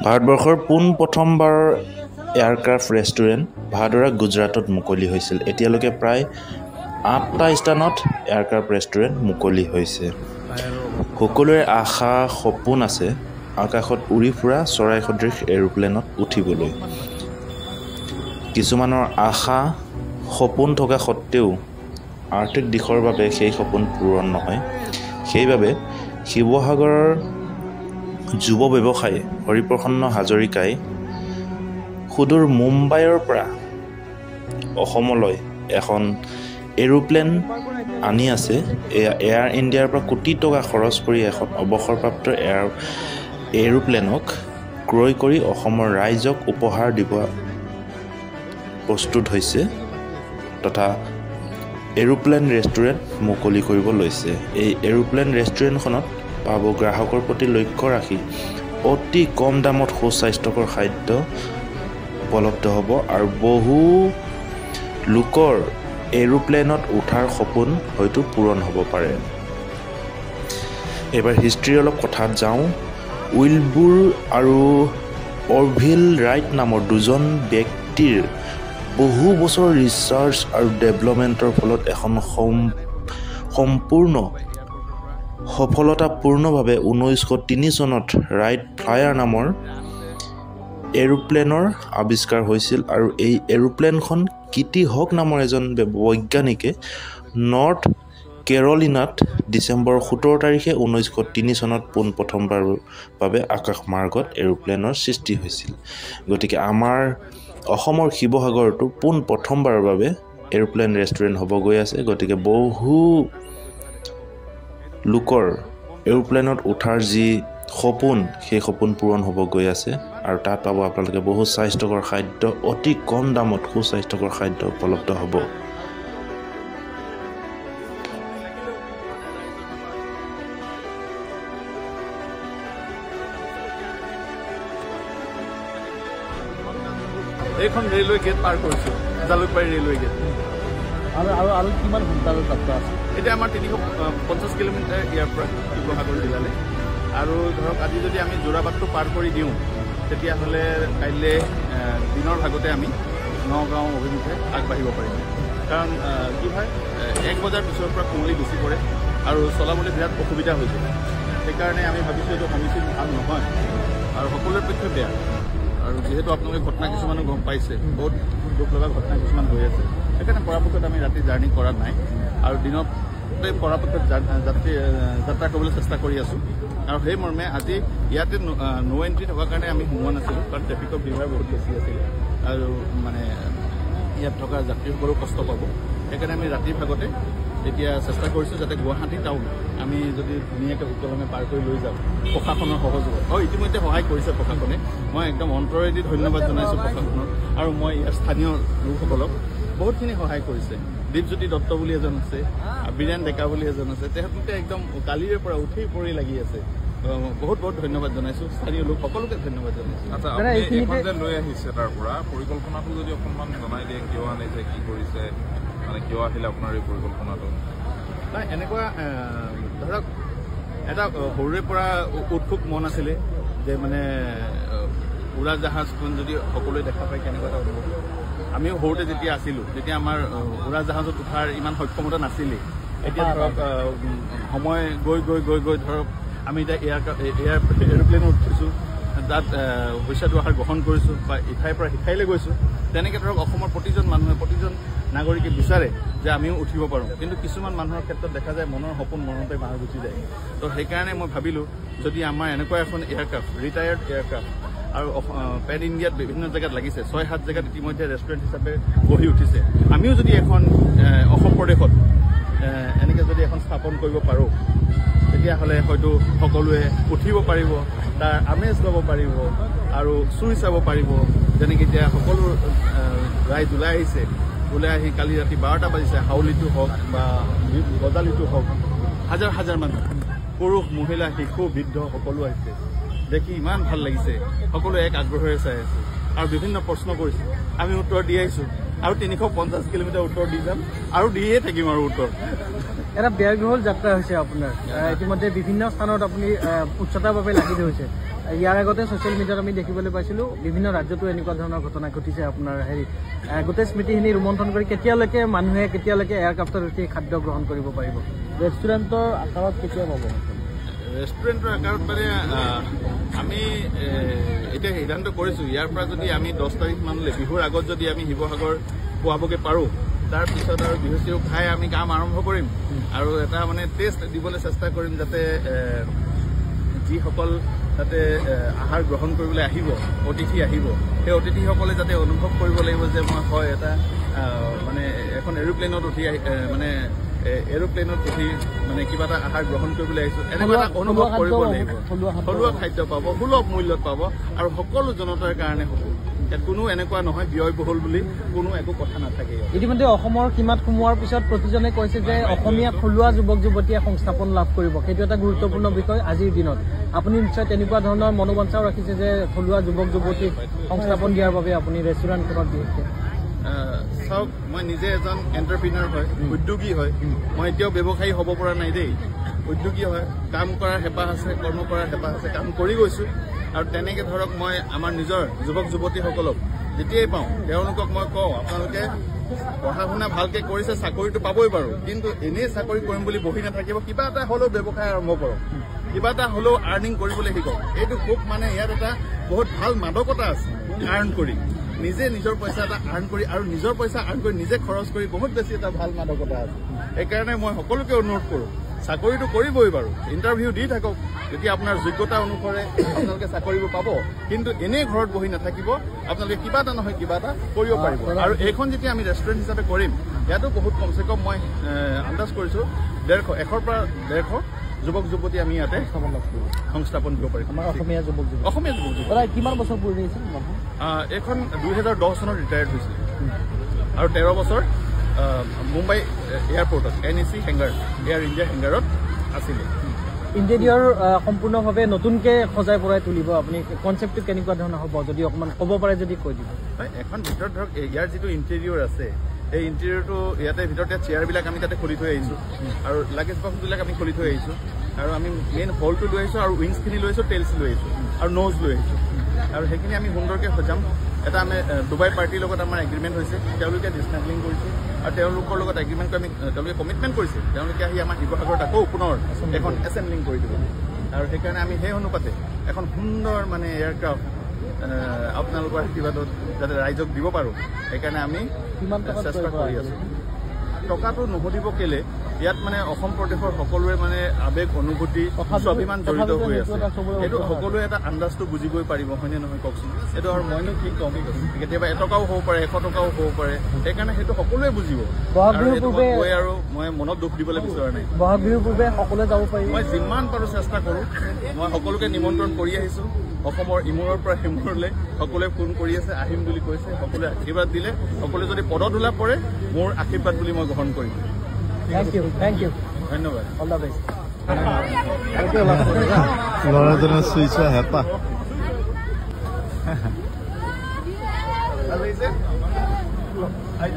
ভাৰতবৰ্ষৰ পোনপ্ৰথমবাৰ aircraft restaurant ভাদৰা গুজৰাটত মুকলি হৈছিল। এতিয়ালৈকে প্ৰায় 8টা স্থানত এয়াৰক্ৰাফ্ট ৰেষ্টুৰেণ্ট মুকলি হৈছে। সকলোৰে আশা সপোন আছে আকাশত উৰি ফুৰা চৰাই সদৃশ এৰোপ্লেনত উঠিবলৈ। কিছুমানৰ আশা সপোন থকা সত্ত্বেও আৰ্থিক দিশৰ বাবে সেই সপোন পূৰণ নহয়। সেইবাবে শিৱসাগৰৰ যুৱ ব্যৱসায়ী হৰিপ্ৰসন্ন হাজৰিকাই সুদূৰ মুম্বাইৰ পৰা অসমলৈ এখন এৰোপ্লেন আনি আছে। এয়াৰ ইণ্ডিয়াৰ পৰা কোটি টকা খৰচ কৰি এখন অৱসৰপ্ৰাপ্ত এৰোপ্লেনক ক্ৰয় কৰি অসমৰ ৰাইজক উপহাৰ দিব প্ৰস্তুত হৈছে তথা এৰোপ্লেন ৰেষ্টুৰেণ্ট মুকলি কৰিব লৈছে। এই এৰোপ্লেন ৰেষ্টুৰেণ্টখনত পাব গ্ৰাহকৰ প্ৰতি লক্ষ্য ৰাখি অতি কম দামত সুস্বাস্থ্যকৰ খাদ্য উপলব্ধ হ'ব আৰু বহু লোকৰ এৰোপ্লেনত উঠাৰ সপোন হয়তো পূৰণ হ'ব পাৰে। এইবাৰ হিষ্ট্ৰীৰ অলপ কথাত যাওঁ। উইলবুৰ আৰু অৰভিল ৰাইট নামৰ দুজন ব্যক্তিৰ বহু বছৰ ৰিচাৰ্চ আৰু ডেভেলপমেণ্টৰ ফলত এখন সম্পূৰ্ণ সফলতাপূৰ্ণভাৱে 1903 চনত ৰাইট ফ্লায়াৰ নামৰ এৰোপ্লেনৰ আৱিষ্কাৰ হৈছিল আৰু এই এৰোপ্লেনখন কিটি হক নামৰ এজন বৈজ্ঞানিকে নৰ্থ কেৰলিনাত ডিচেম্বৰ 17 তাৰিখে 1903 চনত পোনপ্ৰথমবাৰৰ বাবে আকাশমাৰ্গত এৰোপ্লেনৰ সৃষ্টি হৈছিল। গতিকে আমাৰ অসমৰ শিৱসাগৰতো পোনপ্ৰথমবাৰৰ বাবে এৰোপ্লেন ৰেষ্টুৰেণ্ট হ'ব গৈ আছে। গতিকে বহু লোকৰ এৰোপ্লেনত উঠাৰ যি সপোন সেই সপোন পূৰণ হ'ব গৈ আছে আৰু তাত পাব আপোনালোকে বহু স্বাস্থ্যকৰ খাদ্য, অতি কম দামত সুস্বাস্থ্যকৰ খাদ্য উপলব্ধ হ'ব। এইখন ৰেলৱে গেট পাৰ কৰিছোঁ, জালুকবাৰী ৰেলৱে গেট। আৰু কিমান ঘণ্টালৈ যাত্ৰা আছে? এতিয়া আমাৰ 350 কিলোমিটাৰ ইয়াৰ পৰা শিৱসাগৰ জিলালৈ। আৰু ধৰক আজি যদি আমি যোৰাবাটটো পাৰ কৰি দিওঁ তেতিয়াহ'লে কাইলৈ দিনৰ ভাগতে আমি নগাঁও অভিমুখে আগবাঢ়িব পাৰিম। কাৰণ কি হয়, 1 বজাৰ পিছৰ পৰা কুঁৱলী গুচি পৰে আৰু চলাবলৈ বিৰাট অসুবিধা হৈ যায়। সেইকাৰণে আমি ভাবিছোঁ এইটো সমীচীন ভাল নহয় আৰু সকলোৰে পক্ষে বেয়া। আৰু যিহেতু আপোনালোকে ঘটনা কিছুমানো গম পাইছে, বহুত দুখ লগা ঘটনা কিছুমান হৈ আছে। সেইকাৰণে পৰাপক্ষত আমি ৰাতি জাৰ্ণি কৰা নাই আৰু দিনতে পৰাপক্ষত যাত্ৰা কৰিবলৈ চেষ্টা কৰি আছোঁ। আৰু সেই মৰ্মে আজি ইয়াতে নো এণ্ট্ৰি থকাৰ কাৰণে আমি সোমোৱা নাছিলোঁ, কাৰণ ট্ৰেফিকৰ ভিৰ বহুত বেছি আছিল আৰু মানে ইয়াত থকা যাত্ৰীসকলেও কষ্ট পাব। সেইকাৰণে আমি ৰাতিৰ ভাগতে এতিয়া চেষ্টা কৰিছোঁ যাতে গুৱাহাটী টাউন আমি যদি ধুনীয়াকৈ সুকলমে পাৰ কৰি লৈ যাওঁ প্ৰশাসনৰ সহযোগত। ইতিমধ্যে সহায় কৰিছে প্ৰশাসনে, মই একদম অন্তৰেদি ধন্যবাদ জনাইছোঁ প্ৰশাসনক। আৰু মই ইয়াৰ স্থানীয় লোকসকলক বহুতখিনি সহায় কৰিছে। দীপজ্যোতি দত্ত বুলি এজন আছে, বীৰেণ ডেকা বুলি এজন আছে, তেখেতলোকে একদম কালিৰে পৰা উঠি পৰি লাগি আছে। বহুত বহুত ধন্যবাদ জনাইছোঁ, স্থানীয় লোক সকলোকে ধন্যবাদ জনাইছোঁ। আচ্ছা, এইখন যে লৈ আহিছে তাৰ পৰা পৰিকল্পনাটো যদি অকণমান জনাই দিয়ে, কিয় আনিছে, কি কৰিছে, মানে কিয় আহিলে আপোনাৰ এই পৰিকল্পনাটো? নাই, এনেকুৱা ধৰক এটা সৰুৰে পৰা উৎসুক মন আছিলে যে মানে উৰাজাহাজখন যদি সকলোৱে দেখা পায় কেনেকুৱা এটা অনুভৱ। আমিও সৰুতে যেতিয়া আছিলোঁ তেতিয়া আমাৰ উৰাজাহাজত উঠাৰ ইমান সক্ষমতা নাছিলেই। এতিয়া ধৰক সময় গৈ গৈ গৈ গৈ ধৰক আমি এতিয়া এৰোপ্লেনত উঠিছোঁ, তাত সুস্বাদু গ্ৰহণ কৰিছোঁ বা ইঠাইৰ পৰা সিঠাইলৈ গৈছোঁ। তেনেকৈ ধৰক অসমৰ প্ৰতিজন মানুহে, প্ৰতিজন নাগৰিকে বিচাৰে যে আমিও উঠিব পাৰোঁ, কিন্তু কিছুমান মানুহৰ ক্ষেত্ৰত দেখা যায় মনৰ সপোন মনতে মাৰ গুচি যায়। তো সেইকাৰণে মই ভাবিলোঁ যদি আমাৰ এনেকুৱা এখন এয়াৰক্ৰাফ্ট, ৰিটায়াৰ্ড এয়াৰক্ৰাফ্ট আৰু পেন ইণ্ডিয়াত বিভিন্ন জেগাত লাগিছে, 6-7 জেগাত ইতিমধ্যে ৰেষ্টুৰেণ্ট হিচাপে গঢ়ি উঠিছে, আমিও যদি এখন অসম প্ৰদেশত এনেকৈ যদি এখন স্থাপন কৰিব পাৰোঁ তেতিয়াহ'লে হয়তো সকলোৱে উঠিব পাৰিব, তাৰ আমেজ ল'ব পাৰিব আৰু চুই চাব পাৰিব। যেনেকৈ এতিয়া সকলো ৰাইজ ওলাই আহিছে, ওলাই আহি কালি ৰাতি 12টা বাজিছে, হাউলিটো হওক বা গজালিটো হওক, হাজাৰ হাজাৰ মানুহ, পুৰুষ, মহিলা, শিশু, বৃদ্ধ সকলো আহিছে। দেখি ইমান ভাল লাগিছে, সকলোৱে এক আগ্ৰহেৰে চাই আছে আৰু বিভিন্ন প্ৰশ্ন কৰিছে। আমি উত্তৰ দি আহিছোঁ আৰু 350 কিলোমিটাৰ উত্তৰ দি যাম আৰু দিয়ে থাকিম আৰু উত্তৰ। এটা ব্যয়বহুল যাত্ৰা হৈছে আপোনাৰ, ইতিমধ্যে বিভিন্ন স্থানত আপুনি উচ্চতাৰ বাবে লাগি ধৰিছে। ইয়াৰ আগতে ছ'চিয়েল মিডিয়াত আমি দেখিবলৈ পাইছিলোঁ বিভিন্ন ৰাজ্যতো এনেকুৱা ধৰণৰ ঘটনা ঘটিছে আপোনাৰ গোটেই স্মৃতিখিনি ৰোমন্থন কৰি কেতিয়ালৈকে এয়াৰক্ৰাফ্টত উঠি খাদ্য গ্ৰহণ কৰিব পাৰিব ৰেষ্টুৰেণ্টৰ আকাৰত কেতিয়া পাব ৰেষ্টুৰেণ্টৰ আকাৰত মানে আমি এতিয়া সিদ্ধান্ত কৰিছোঁ ইয়াৰ পৰা যদি আমি 10 তাৰিখ মানলৈ বিহুৰ আগত যদি আমি শিৱসাগৰ পোৱাবগৈ পাৰোঁ তাৰপিছত আৰু বিহু চিহু খাই আমি কাম আৰম্ভ কৰিম আৰু এটা মানে টেষ্ট দিবলৈ চেষ্টা কৰিম যাতে যিসকল তাতে আহাৰ গ্ৰহণ কৰিবলৈ আহিব অতিথি আহিব সেই অতিথিসকলে যাতে অনুভৱ কৰিব লাগিব যে মই হয় এটা মানে এখন এৰোপ্লেনত উঠি মানে এৰোপ্লেনত উঠি মানে কিবা এটা আহাৰ গ্ৰহণ কৰিবলৈ আহিছোঁ এনেকুৱা এটা অনুভৱ কৰিব লাগিব থলুৱা খাদ্য পাব সুলভ মূল্যত পাব আৰু সকলো জনতাৰ কাৰণে হ'ব ইয়াত কোনো এনেকুৱা নহয় ব্যয়বহুল বুলি কোনো একো কথা নাথাকে ইতিমধ্যে অসমৰ সীমাত সোমোৱাৰ পিছত প্ৰতিজনে কৈছে যে অসমীয়া থলুৱা যুৱক যুৱতীয়ে সংস্থাপন লাভ কৰিব সেইটো এটা গুৰুত্বপূৰ্ণ বিষয় আজিৰ দিনত আপুনি নিশ্চয় তেনেকুৱা ধৰণৰ মনোবাঞ্ছাও ৰাখিছে যে থলুৱা যুৱক যুৱতীক সংস্থাপন দিয়াৰ বাবে আপুনি ৰেষ্টুৰেণ্টখনত বিশেষকৈ চাওক মই নিজে এজন এণ্টাৰপ্ৰিনাৰ হয় উদ্যোগী হয় মই এতিয়াও ব্যৱসায়ী হ'ব পৰা নাই দেই উদ্যোগী হয় কাম কৰাৰ হেঁপাহ আছে কৰ্ম কৰাৰ হেঁপাহ আছে কাম কৰি গৈছোঁ আৰু তেনেকৈ ধৰক মই আমাৰ নিজৰ যুৱক যুৱতীসকলক যেতিয়াই পাওঁ তেওঁলোকক মই কওঁ আপোনালোকে পঢ়া শুনা ভালকৈ কৰিছে চাকৰিটো পাবই বাৰু কিন্তু এনেই চাকৰি কৰিম বুলি বহি নাথাকিব কিবা এটা হ'লেও ব্যৱসায় আৰম্ভ কৰক কিবা এটা হ'লেও আৰ্নিং কৰিবলৈ শিকক এইটো খুব মানে ইয়াত এটা বহুত ভাল মাদকতা আছে আৰ্ণ কৰি নিজে নিজৰ পইচা এটা আৰ্ণ কৰি আৰু নিজৰ পইচা আৰ্ণ কৰি নিজে খৰচ কৰি বহুত বেছি এটা ভাল মাদকতা আছে সেইকাৰণে মই সকলোকে অনুৰোধ কৰোঁ চাকৰিটো কৰিবই বাৰু ইণ্টাৰভিউ দি থাকক যেতিয়া আপোনাৰ যোগ্যতা অনুসৰি আপোনালোকে চাকৰিবোৰ পাব কিন্তু এনেই ঘৰত বহি নাথাকিব আপোনালোকে কিবা এটা নহয় কিবা এটা কৰিব পাৰিব আৰু এইখন যেতিয়া আমি ৰেষ্টুৰেণ্ট হিচাপে কৰিম ইয়াতো বহুত কমচে কম মই আন্দাজ কৰিছোঁ 100 পৰা 150 যুৱক যুৱতী আমি ইয়াতে সংস্থাপন দিব পাৰিম আমাৰ অসমীয়া যুৱক কিমান বছৰ পুৰণি আছিল এইখন 2010 চনত ৰিটায়াৰ্ড হৈছিল আৰু 13 বছৰ মুম্বাই এয়াৰপৰ্টত NEC হেংগাৰ এয়াৰ ইণ্ডিয়া হেংগাৰত আছিলে ইণ্টেৰিয়ৰ সম্পূৰ্ণভাৱে নতুনকৈ সজাই পৰাই তুলিব আপুনি কনচেপ্টটো কেনেকুৱা ধৰণৰ হ'ব যদি অকণমান ক'ব পাৰে যদি কৈ দিব হয় এখন ভিতৰত ধৰক ইয়াৰ যিটো ইণ্টেৰিয়ৰ আছে এই ইণ্টেৰিয়ৰটো ইয়াতে ভিতৰতে চেয়াৰবিলাক আমি তাতে খুলি থৈ আহিছোঁ আৰু লাগেজ বক্সবিলাক আমি খুলি থৈ আহিছোঁ আৰু আমি মেইন হলটো লৈ আহিছোঁ আৰু উইংছখিনি লৈ আহিছোঁ টেইলছ লৈ আহিছোঁ আৰু ন'জ লৈ আহিছোঁ আৰু সেইখিনি আমি সুন্দৰকৈ সজাম এটা আমি ডুবাই পাৰ্টিৰ লগত আমাৰ এগ্ৰিমেণ্ট হৈছে তেওঁলোকে ডিছমেণ্টলিং কৰিছে আৰু তেওঁলোকৰ লগত এগ্ৰিমেণ্ট আমি তেওঁলোকে কমিটমেণ্ট কৰিছে তেওঁলোকে আহি আমাৰ শিৱসাগৰত আকৌ পুনৰ এখন এছেম্বলিং কৰি দিব আৰু সেইকাৰণে আমি সেই অনুপাতে এখন সুন্দৰ মানে এয়াৰক্ৰাফ্ট আপোনালোকৰ আশীৰ্বাদত যাতে ৰাইজক দিব পাৰোঁ সেইকাৰণে আমি চেষ্টা কৰি আছোঁ টকাটো নুসুধিব কেলে ইয়াত মানে অসম প্ৰদেশৰ সকলোৰে মানে আৱেগ অনুভূতি স্বাভিমান জড়িত হৈ আছে এইটো সকলোৱে এটা আন্দাজটো বুজিবই পাৰিব হয়নে নহয় কওকচোন এইটো আৰু মইনো কি ক'ম কেতিয়াবা 1 টকাও হ'ব পাৰে 100 টকাও হ'ব পাৰে সেইকাৰণে সেইটো সকলোৱে বুজিব আৰু মই মনত দুখ দিবলৈ বিচৰা নাই বহাগ বিহুৰ পূৰ্বে সকলোৱে যাব পাৰিব মই যিমান পাৰোঁ চেষ্টা কৰোঁ মই সকলোকে নিমন্ত্ৰণ কৰি আহিছোঁ অসমৰ ইমূৰৰ পৰা সিমূৰলৈ সকলোৱে ফোন কৰি আছে আহিম বুলি কৈছে সকলোৱে আশীৰ্বাদ দিলে সকলোৱে যদি পদধূলা পৰে মোৰ আশীৰ্বাদ বুলি মই গ্ৰহণ কৰিম থেংক ইউ ধন্যবাদ অল দ্য বেষ্ট ল'ৰাজনৰ চুইচা হেঁপাহ I